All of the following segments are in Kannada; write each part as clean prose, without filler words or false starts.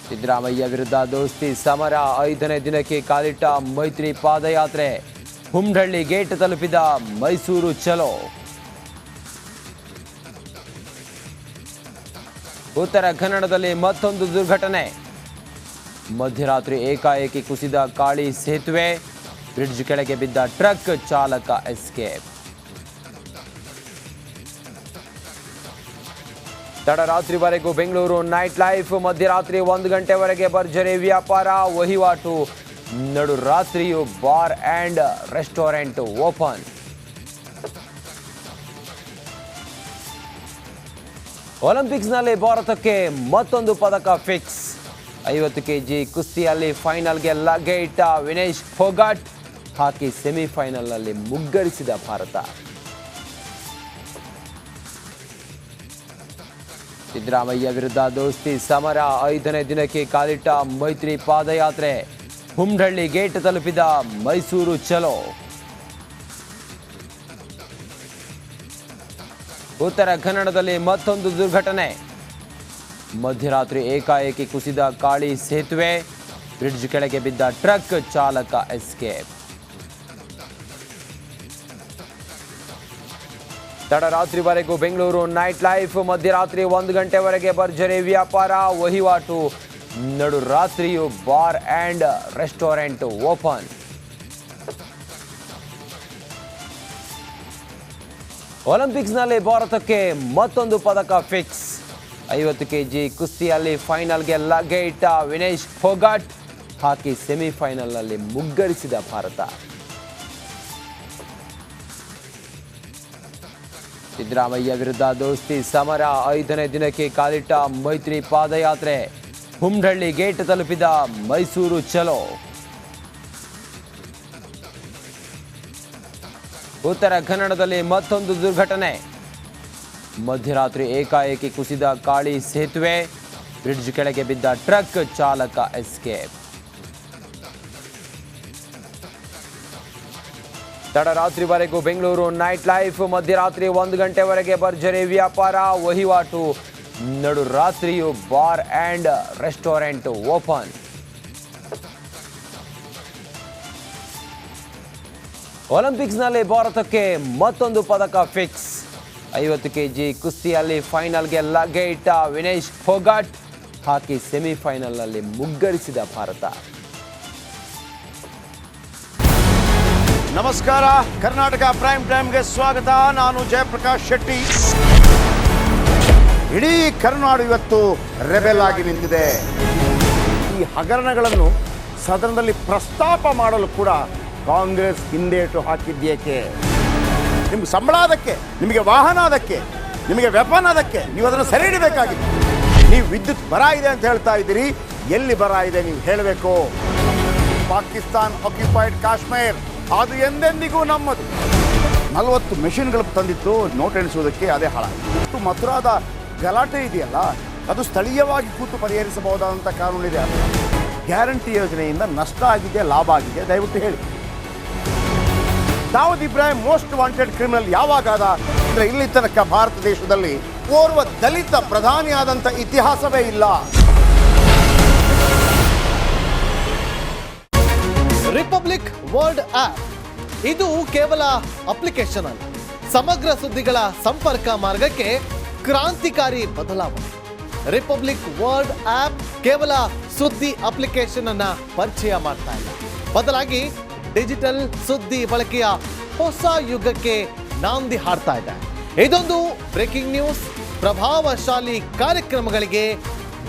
ಸಿದ್ದರಾಮಯ್ಯ ವಿರುದ್ಧ ದೋಸ್ತಿ ಸಮರ 5ನೇ ದಿನಕ್ಕೆ ಕಾಲಿಟ್ಟ ಮೈತ್ರಿ ಪಾದಯಾತ್ರೆ. ಹುಮ್ನಹಳ್ಳಿ ಗೇಟ್ ತಲುಪಿದ ಮೈಸೂರು ಚಲೋ. ಉತ್ತರ ಕನ್ನಡದಲ್ಲಿ ಮತ್ತೊಂದು ದುರ್ಘಟನೆ. ಮಧ್ಯರಾತ್ರಿ ಏಕಾಏಕಿ ಕುಸಿದ ಕಾಳಿ ಸೇತುವೆ. ಬ್ರಿಡ್ಜ್ ಕೆಳಗೆ ಬಿದ್ದ ಟ್ರಕ್ ಚಾಲಕ ಎಸ್ಕೇಪ್. ತಡರಾತ್ರಿವರೆಗೂ ಬೆಂಗಳೂರು ನೈಟ್ ಲೈಫ್. ಮಧ್ಯರಾತ್ರಿ 1 ಗಂಟೆವರೆಗೆ ಭರ್ಜರಿ ವ್ಯಾಪಾರ ವಹಿವಾಟು. ನಡು ರಾತ್ರಿಯೂ ಬಾರ್ ಅಂಡ್ ರೆಸ್ಟೋರೆಂಟ್ ಓಪನ್. ಒಲಿಂಪಿಕ್ಸ್ನಲ್ಲಿ ಭಾರತಕ್ಕೆ ಮತ್ತೊಂದು ಪದಕ ಫಿಕ್ಸ್. 50 ಕೆಜಿ ಕುಸ್ತಿಯಲ್ಲಿ ಫೈನಲ್ಗೆ ಲಗ್ಗೆ ಇಟ್ಟ ವಿನೇಶ್ ಫೋಗಾಟ್. ಹಾಕಿ ಸೆಮಿಫೈನಲ್ನಲ್ಲಿ ಮುಗ್ಗರಿಸಿದ ಭಾರತ. ಸಿದ್ದರಾಮಯ್ಯ ವಿರುದ್ಧ ದೋಸ್ತಿ ಸಮರ 5ನೇ ದಿನಕ್ಕೆ ಕಾಲಿಟ್ಟ ಮೈತ್ರಿ ಪಾದಯಾತ್ರೆ. ಹುಮ್ನಹಳ್ಳಿ ಗೇಟ್ ತಲುಪಿದ ಮೈಸೂರು ಚಲೋ. ಉತ್ತರ ಕನ್ನಡದಲ್ಲಿ ಮತ್ತೊಂದು ದುರ್ಘಟನೆ. ಮಧ್ಯರಾತ್ರಿ ಏಕಾಏಕಿ ಕುಸಿದ ಕಾಳಿ ಸೇತುವೆ. ಬ್ರಿಡ್ಜ್ ಕೆಳಗೆ ಬಿದ್ದ ಟ್ರಕ್ ಚಾಲಕ ಎಸ್ಕೇಪ್. ತಡರಾತ್ರಿವರೆಗೂ ಬೆಂಗಳೂರು ನೈಟ್ ಲೈಫ್. ಮಧ್ಯರಾತ್ರಿ 1 ಗಂಟೆವರೆಗೆ ಭರ್ಜರಿ ವ್ಯಾಪಾರ ವಹಿವಾಟು. ನಡು ರಾತ್ರಿಯೂ ಬಾರ್ ಅಂಡ್ ರೆಸ್ಟೋರೆಂಟ್ ಓಪನ್. ಒಲಿಂಪಿಕ್ಸ್ನಲ್ಲಿ ಭಾರತಕ್ಕೆ ಮತ್ತೊಂದು ಪದಕ ಫಿಕ್ಸ್. 50 ಕೆಜಿ ಕುಸ್ತಿಯಲ್ಲಿ ಫೈನಲ್ಗೆ ಲಗ್ಗೆ ಇಟ್ಟ ವಿನೇಶ್ ಫೋಗಾಟ್. ಹಾಕಿ ಸೆಮಿಫೈನಲ್ನಲ್ಲಿ ಮುಗ್ಗರಿಸಿದ ಭಾರತ. ಸಿದ್ದರಾಮಯ್ಯ ವಿರುದ್ಧ ದೋಸ್ತಿ ಸಮರ 5ನೇ ದಿನಕ್ಕೆ ಕಾಲಿಟ್ಟ ಮೈತ್ರಿ ಪಾದಯಾತ್ರೆ. ಹುಮ್ನಹಳ್ಳಿ ಗೇಟ್ ತಲುಪಿದ ಮೈಸೂರು ಚಲೋ. ಉತ್ತರ ಕನ್ನಡದಲ್ಲಿ ಮತ್ತೊಂದು ದುರ್ಘಟನೆ. ಮಧ್ಯರಾತ್ರಿ ಏಕಾಏಕಿ ಕುಸಿದ ಕಾಳಿ ಸೇತುವೆ. ಬ್ರಿಡ್ಜ್ ಕೆಳಗೆ ಬಿದ್ದ ಟ್ರಕ್ ಚಾಲಕ ಎಸ್ಕೇಪ್. ತಡರಾತ್ರಿವರೆಗೂ ಬೆಂಗಳೂರು ನೈಟ್ ಲೈಫ್. ಮಧ್ಯರಾತ್ರಿ 1 ಗಂಟೆವರೆಗೆ ಭರ್ಜರಿ ವ್ಯಾಪಾರ ವಹಿವಾಟು. ನಡು ರಾತ್ರಿಯೂ ಬಾರ್ ಅಂಡ್ ರೆಸ್ಟೋರೆಂಟ್ ಓಪನ್. ಒಲಿಂಪಿಕ್ಸ್ನಲ್ಲಿ ಭಾರತಕ್ಕೆ ಮತ್ತೊಂದು ಪದಕ ಫಿಕ್ಸ್. 50 ಕೆಜಿ ಕುಸ್ತಿಯಲ್ಲಿ ಫೈನಲ್ಗೆ ಲಗ್ಗೆ ಇಟ್ಟ ವಿನೇಶ್ ಫೋಗಾಟ್. ಹಾಕಿ ಸೆಮಿಫೈನಲ್ನಲ್ಲಿ ಮುಗ್ಗರಿಸಿದ ಭಾರತ. ನಮಸ್ಕಾರ, ಕರ್ನಾಟಕ ಪ್ರೈಮ್ ಟೈಮ್ಗೆ ಸ್ವಾಗತ. ನಾನು ಜಯಪ್ರಕಾಶ್ ಶೆಟ್ಟಿ. ಇಡೀ ಕರ್ನಾಡು ಇವತ್ತು ರೆಬೆಲ್ ಆಗಿ ನಿಂತಿದೆ. ಈ ಹಗರಣಗಳನ್ನು ಸದನದಲ್ಲಿ ಪ್ರಸ್ತಾಪ ಮಾಡಲು ಕೂಡ ಕಾಂಗ್ರೆಸ್ ಹಿಂದೇಟು ಹಾಕಿದ್ದೇಕೆ? ನಿಮ್ಗೆ ಸಂಬಳ ಅದಕ್ಕೆ, ನಿಮಗೆ ವಾಹನ ಅದಕ್ಕೆ, ನಿಮಗೆ ವೆಪನ್ ಅದಕ್ಕೆ. ನೀವು ಅದನ್ನು ಸೆರೆ ಹಿಡಿಬೇಕಾಗಿತ್ತು. ನೀವು ವಿದ್ಯುತ್ ಬರ ಇದೆ ಅಂತ ಹೇಳ್ತಾ ಇದ್ದೀರಿ. ಎಲ್ಲಿ ಬರ ಇದೆ ನೀವು ಹೇಳಬೇಕು. ಪಾಕಿಸ್ತಾನ್ ಆಕ್ಯುಪೈಡ್ ಕಾಶ್ಮೀರ್ ಅದು ಎಂದೆಂದಿಗೂ ನಮ್ಮದು. 40 ಮೆಷಿನ್ಗಳು ತಂದಿತ್ತು ನೋಟ್ ಎಣಿಸುವುದಕ್ಕೆ, ಅದೇ ಹಾಳಾಯಿತು. ಮಥುರಾದ ಗಲಾಟೆ ಇದೆಯಲ್ಲ, ಅದು ಸ್ಥಳೀಯವಾಗಿ ಕೂತು ಪರಿಹರಿಸಬಹುದಾದಂಥ ಕಾನೂನಿದೆ. ಗ್ಯಾರಂಟಿ ಯೋಜನೆಯಿಂದ ನಷ್ಟ ಆಗಿದೆ, ಲಾಭ ಆಗಿದೆ, ದಯವಿಟ್ಟು ಹೇಳಿ. Dawood Ibrahim most wanted criminal ಯಾವಾಗಾದ ಅಂದರೆ ಇಲ್ಲಿ ತನಕ ಭಾರತ ದೇಶದಲ್ಲಿ ಓರ್ವ ದಲಿತ ಪ್ರಧಾನಿಯಾದಂಥ ಇತಿಹಾಸವೇ ಇಲ್ಲ. ರಿಪಬ್ಲಿಕ್ ವರ್ಲ್ಡ್ ಆಪ್ ಇದು ಕೇವಲ ಅಪ್ಲಿಕೇಶನ್ ಅಲ್ಲ, ಸಮಗ್ರ ಸುದ್ದಿಗಳ ಸಂಪರ್ಕ ಮಾರ್ಗಕ್ಕೆ ಕ್ರಾಂತಿಕಾರಿ ಬದಲಾವಣೆ. ರಿಪಬ್ಲಿಕ್ ವರ್ಲ್ಡ್ ಆಪ್ ಕೇವಲ ಸುದ್ದಿ ಅಪ್ಲಿಕೇಶನ್ ಅನ್ನ ಪರಿಚಯ ಮಾಡ್ತಾ ಇಲ್ಲ, ಬದಲಾಗಿ ಡಿಜಿಟಲ್ ಸುದ್ದಿ ಬಳಕೆಯ ಹೊಸ ಯುಗಕ್ಕೆ ನಾಂದಿ ಹಾಡ್ತಾ ಇದೆ. ಇದೊಂದು ಬ್ರೇಕಿಂಗ್ ನ್ಯೂಸ್, ಪ್ರಭಾವಶಾಲಿ ಕಾರ್ಯಕ್ರಮಗಳಿಗೆ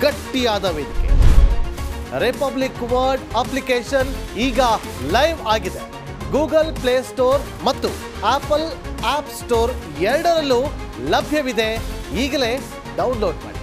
ಗಟ್ಟಿಯಾದ ವೇದಿಕೆ. ರಿಪಬ್ಲಿಕ್ ವರ್ಲ್ಡ್ ಅಪ್ಲಿಕೇಶನ್ ಈಗ ಲೈವ್ ಆಗಿದೆ. ಗೂಗಲ್ ಪ್ಲೇ ಸ್ಟೋರ್ ಮತ್ತು ಆಪಲ್ ಆಪ್ ಸ್ಟೋರ್ ಎರಡರಲ್ಲೂ ಲಭ್ಯವಿದೆ. ಈಗಲೇ ಡೌನ್ಲೋಡ್ ಮಾಡಿ.